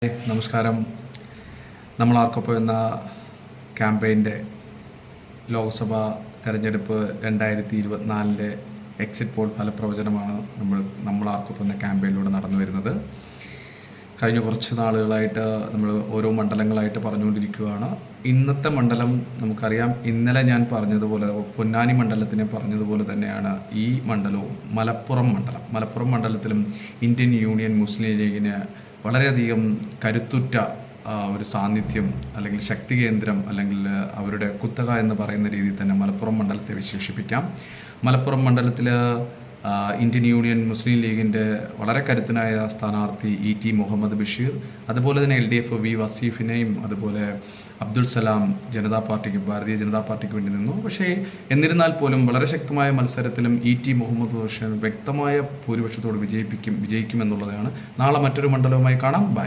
നമസ്കാരം. നമ്മൾ ആർക്കൊപ്പം എന്ന ക്യാമ്പയിൻ്റെ ലോക്സഭാ തെരഞ്ഞെടുപ്പ് 2024 എക്സിറ്റ് പോൾ ഫലപ്രവചനമാണ് നമ്മൾ ആർക്കൊപ്പം എന്ന ക്യാമ്പയിനിലൂടെ നടന്നു വരുന്നത്. കഴിഞ്ഞ കുറച്ച് നാളുകളായിട്ട് നമ്മൾ ഓരോ മണ്ഡലങ്ങളായിട്ട് പറഞ്ഞുകൊണ്ടിരിക്കുകയാണ്. ഇന്നത്തെ മണ്ഡലം നമുക്കറിയാം. ഇന്നലെ ഞാൻ പറഞ്ഞതുപോലെ പൊന്നാനി മണ്ഡലത്തിനെ പറഞ്ഞതുപോലെ തന്നെയാണ് ഈ മണ്ഡലവും മലപ്പുറം മണ്ഡലത്തിലും ഇന്ത്യൻ യൂണിയൻ മുസ്ലിം ലീഗിന് വളരെയധികം കരുത്തുറ്റ ഒരു സാന്നിധ്യം അല്ലെങ്കിൽ ശക്തി കേന്ദ്രം അല്ലെങ്കിൽ അവരുടെ കുത്തക എന്ന് പറയുന്ന രീതിയിൽ തന്നെ മലപ്പുറം മണ്ഡലത്തെ വിശേഷിപ്പിക്കാം. മലപ്പുറം മണ്ഡലത്തിൽ ഇന്ത്യൻ യൂണിയൻ മുസ്ലിം ലീഗിൻ്റെ വളരെ കരുത്തനായ സ്ഥാനാർത്ഥി ET മുഹമ്മദ് ബഷീർ, അതുപോലെ തന്നെ LDF V വസീഫിനെയും അതുപോലെ അബ്ദുൽ സലാം ഭാരതീയ ജനതാ പാർട്ടിക്ക് വേണ്ടി നിന്നു. പക്ഷേ എന്നിരുന്നാൽ പോലും വളരെ ശക്തമായ മത്സരത്തിലും ET മുഹമ്മദ് ബഷീർ വ്യക്തമായ ഭൂരിപക്ഷത്തോട് വിജയിക്കുമെന്നുള്ളതാണ്. നാളെ മറ്റൊരു മണ്ഡലവുമായി കാണാം. ബൈ.